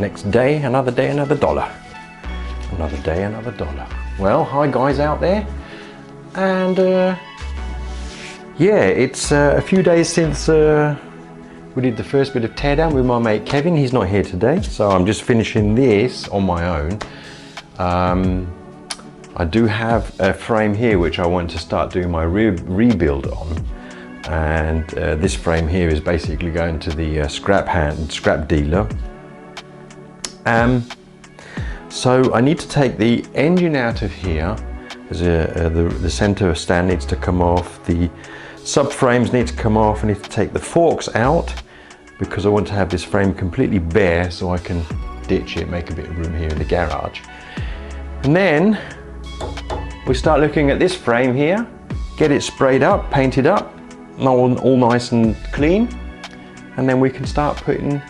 Next day, another dollar. Another day, another dollar. Well, hi guys out there. And yeah, it's a few days since we did the first bit of teardown with my mate Kevin. He's not here today, so I'm just finishing this on my own. I do have a frame here which I want to start doing my rebuild on, and this frame here is basically going to the scrap dealer. So I need to take the engine out of here. The center stand needs to come off, the subframes need to come off. I need to take the forks out because I want to have this frame completely bare so I can ditch it, make a bit of room here in the garage. And then we start looking at this frame here, get it sprayed up, painted up, all nice and clean, and then we can start putting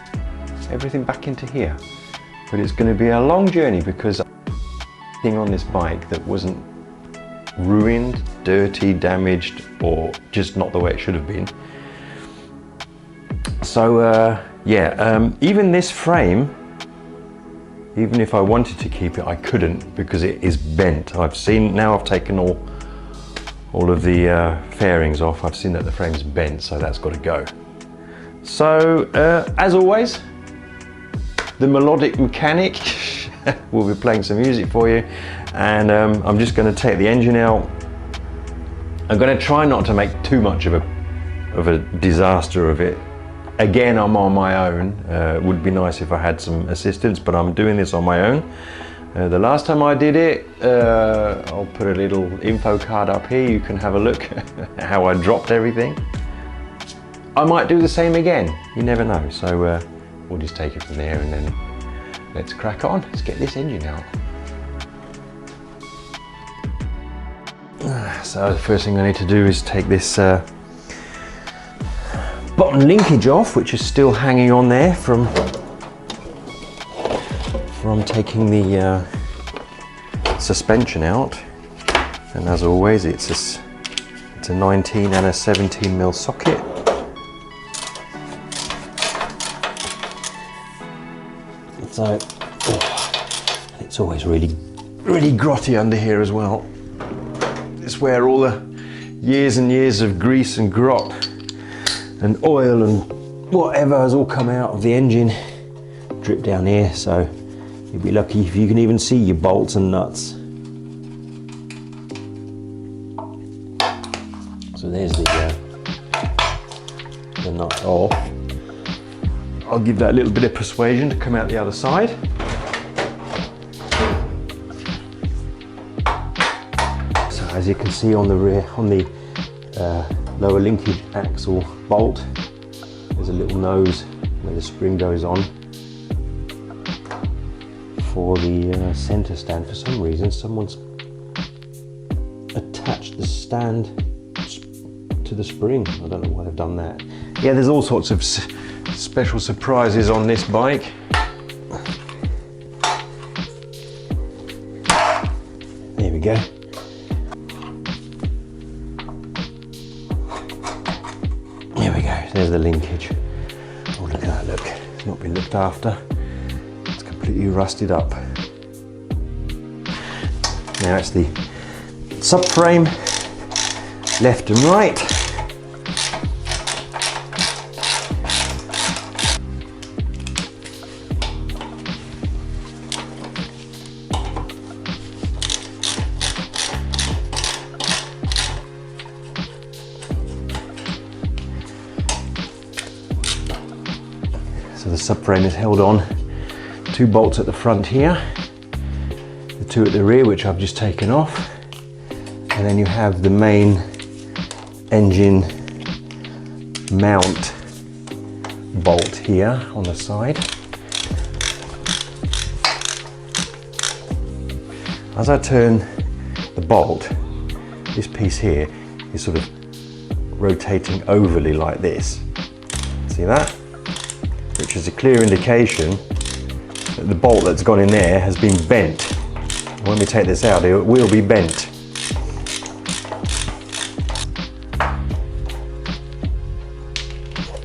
everything back into here. But it's going to be a long journey because everything on this bike that wasn't ruined, dirty, damaged, or just not the way it should have been. So yeah, even this frame, even if I wanted to keep it, I couldn't because it is bent. I've taken all of the fairings off. I've seen that the frame's bent, so that's got to go. So as always, the melodic mechanic will be playing some music for you, and I'm just going to take the engine out. I'm going to try not to make too much of a disaster of it. Again, I'm on my own. It would be nice if I had some assistance, but I'm doing this on my own. The last time I did it, I'll put a little info card up here. You can have a look at how I dropped everything. I might do the same again. You never know. So we'll just take it from there, and then let's crack on. Let's get this engine out. So the first thing I need to do is take this bottom linkage off, which is still hanging on there from taking the suspension out. And as always, it's a 19 and a 17mm socket. So it's always really grotty under here as well. It's where all the years and years of grease and grot and oil and whatever has all come out of the engine, drip down here. So you'll be lucky if you can even see your bolts and nuts. So there's the nut off. I'll give that a little bit of persuasion to come out the other side. So as you can see on the rear, on the lower linkage axle bolt, there's a little nose where the spring goes on for the center stand. For some reason, someone's attached the stand to the spring. I don't know why they've done that. Yeah, there's all sorts of special surprises on this bike. There we go. There we go, there's the linkage. Oh, look at that, look. It's not been looked after. It's completely rusted up. Now it's the subframe, left and right. So the subframe is held on, 2 bolts at the front here, the 2 at the rear which I've just taken off, and then you have the main engine mount bolt here on the side. As I turn the bolt, this piece here is sort of rotating overly like this. See that? Which is a clear indication that the bolt that's gone in there has been bent. When we take this out, it will be bent.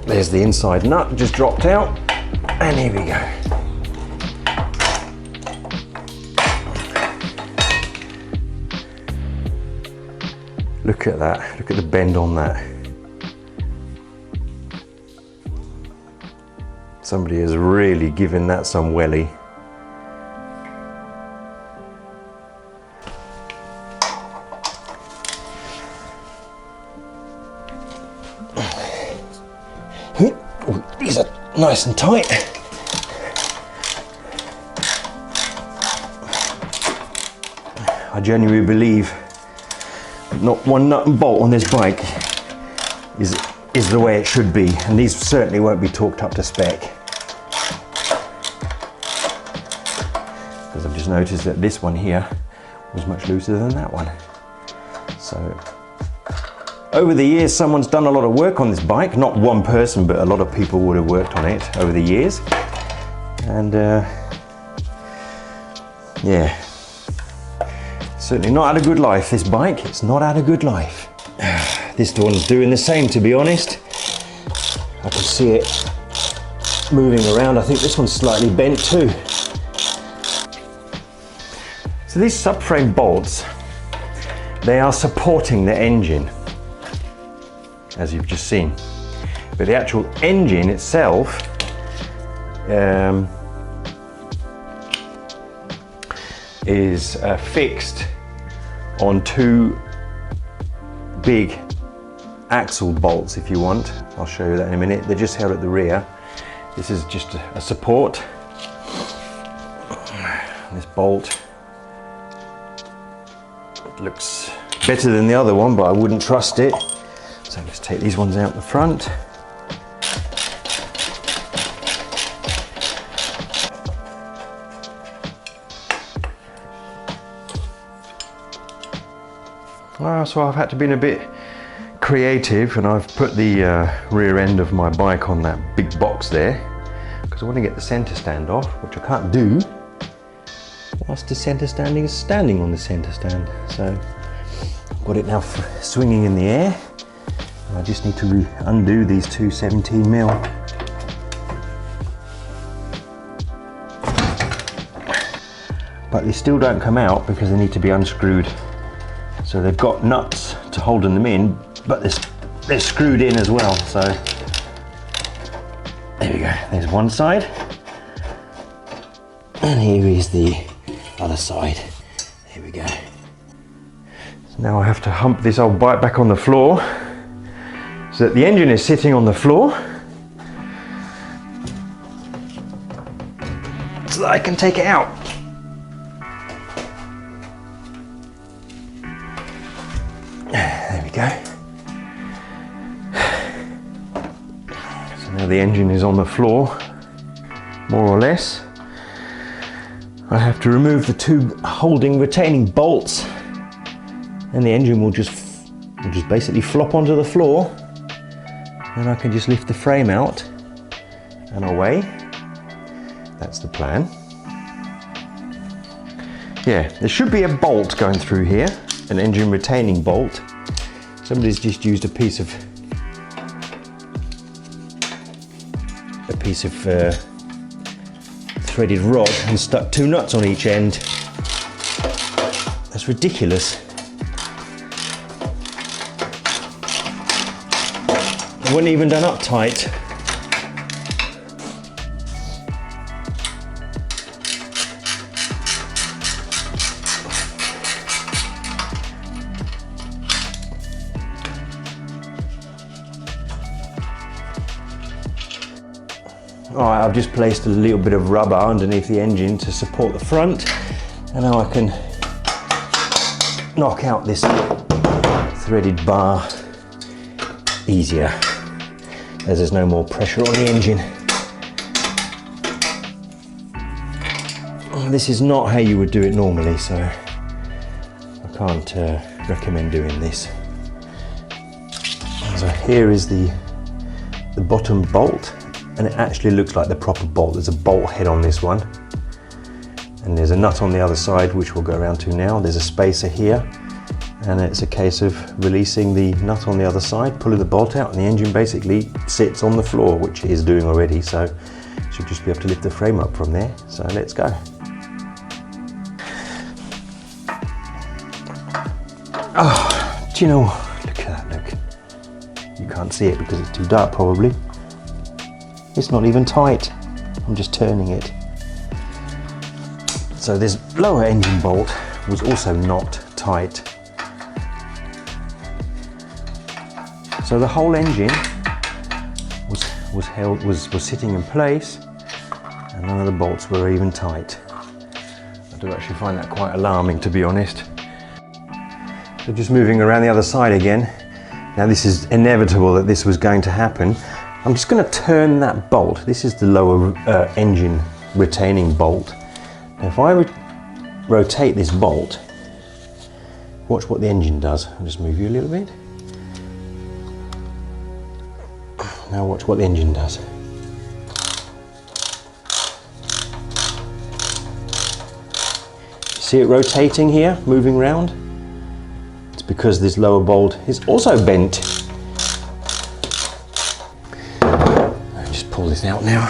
There's the inside nut just dropped out, and here we go. Look at that, look at the bend on that. Somebody has really given that some welly. Oh, these are nice and tight. I genuinely believe that not one nut and bolt on this bike is the way it should be, and these certainly won't be torqued up to spec. Because I've just noticed that this one here was much looser than that one. So over the years, someone's done a lot of work on this bike. Not one person, but a lot of people would have worked on it over the years. And yeah, certainly not had a good life, this bike. It's not had a good life. This one's doing the same, to be honest. I can see it moving around. I think this one's slightly bent too. So these subframe bolts, they are supporting the engine, as you've just seen. But the actual engine itself is fixed on two big axle bolts, if you want. I'll show you that in a minute. They're just held at the rear. This is just a support. This bolt looks better than the other one, but I wouldn't trust it. So let's take these ones out the front. So I've had to be a bit creative, and I've put the rear end of my bike on that big box there because I want to get the center stand off, which I can't do whilst the center standing is standing on the center stand. So I've got it now swinging in the air. I just need to undo these two 17mm. But they still don't come out because they need to be unscrewed. So they've got nuts to hold them in, but they're screwed in as well. So there we go, there's one side. And here is the other side. There we go. So now I have to hump this old bike back on the floor so that the engine is sitting on the floor so that I can take it out. There we go. So now the engine is on the floor, more or less. I have to remove the two holding retaining bolts, and the engine will just basically flop onto the floor, and I can just lift the frame out and away. That's the plan. Yeah, there should be a bolt going through here, an engine retaining bolt. Somebody's just used a piece of threaded rod and stuck two nuts on each end. That's ridiculous. It wasn't even done up tight. Alright, I've just placed a little bit of rubber underneath the engine to support the front, and now I can knock out this threaded bar easier, as there's no more pressure on the engine. This is not how you would do it normally, so I can't recommend doing this. So here is the bottom bolt, and it actually looks like the proper bolt. There's a bolt head on this one, and there's a nut on the other side, which we'll go around to now. There's a spacer here, and it's a case of releasing the nut on the other side, pulling the bolt out, and the engine basically sits on the floor, which it is doing already, so should just be able to lift the frame up from there. So let's go. Oh, do you know, You can't see it because it's too dark probably. It's not even tight. I'm just turning it. So this lower engine bolt was also not tight. So the whole engine was sitting in place, and none of the bolts were even tight. I do actually find that quite alarming, to be honest. So just moving around the other side again. Now this is inevitable that this was going to happen. I'm just going to turn that bolt. This is the lower engine retaining bolt. Now if I rotate this bolt, watch what the engine does. I'll just move you a little bit. Now watch what the engine does. See it rotating here, moving round? It's because this lower bolt is also bent. I'll just pull this out now.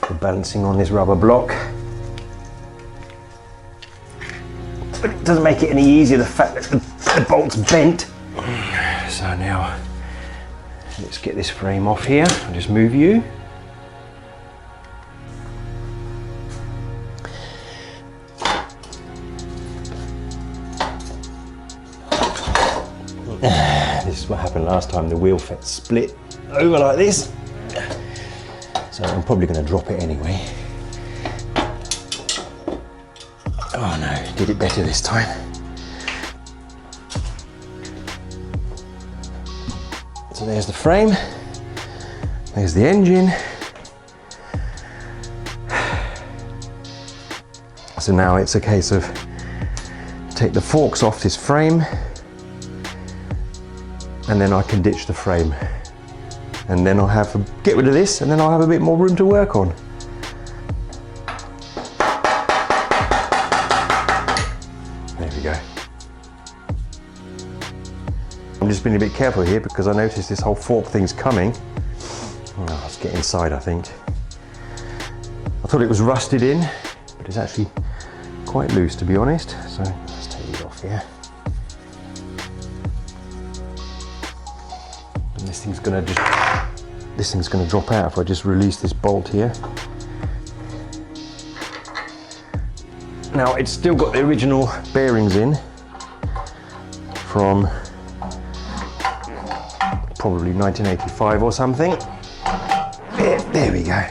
We're balancing on this rubber block. But it doesn't make it any easier, the fact that the bolt's bent. So now, let's get this frame off here. I'll just move you. This is what happened last time. The wheel fit split over like this. So I'm probably going to drop it anyway. Oh no, did it better this time. So there's the frame, there's the engine. So now it's a case of take the forks off this frame, and then I can ditch the frame. And then I'll have to get rid of this, and then I'll have a bit more room to work on. There we go. I'm just being a bit careful here because I noticed this whole fork thing's coming. Oh, let's get inside, I think. I thought it was rusted in, but it's actually quite loose, to be honest. So let's take it off here. And this thing's gonna drop out if I just release this bolt here. Now it's still got the original bearings in from probably 1985 or something. There we go.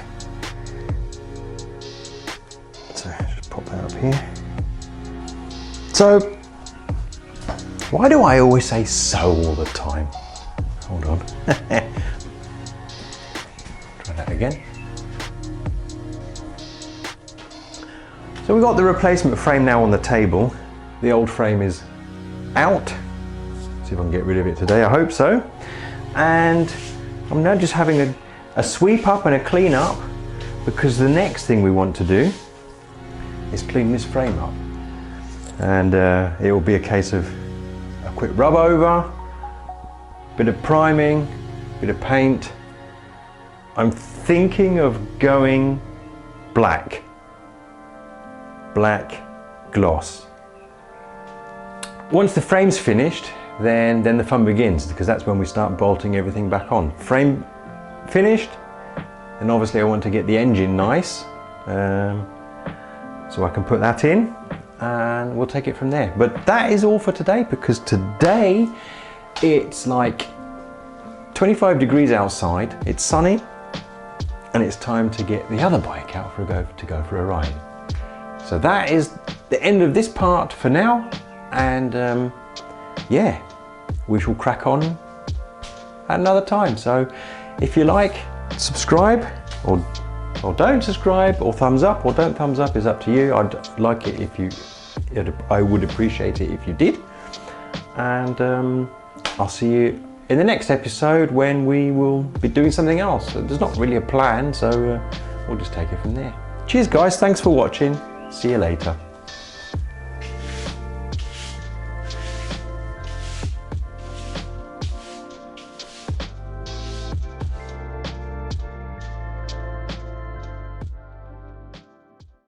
So just pop that up here. So, why do I always say so all the time? Hold on. Try that again. So we've got the replacement frame now on the table. The old frame is out. See if I can get rid of it today, I hope so. And I'm now just having a sweep up and a clean up, because the next thing we want to do is clean this frame up. And it will be a case of a quick rub over, bit of priming, bit of paint. I'm thinking of going black gloss. Once the frame's finished, then the fun begins, because that's when we start bolting everything back on. Frame finished, and obviously I want to get the engine nice, so I can put that in and we'll take it from there. But that is all for today, because today it's like 25 degrees outside, it's sunny, and it's time to get the other bike out to go for a ride. So that is the end of this part for now, and yeah, we shall crack on at another time. So if you like, subscribe, or don't subscribe, or thumbs up or don't thumbs up, is up to you. I'd like it if you, I would appreciate it if you did. And I'll see you in the next episode, when we will be doing something else. There's not really a plan, so we'll just take it from there. Cheers guys, thanks for watching. See you later.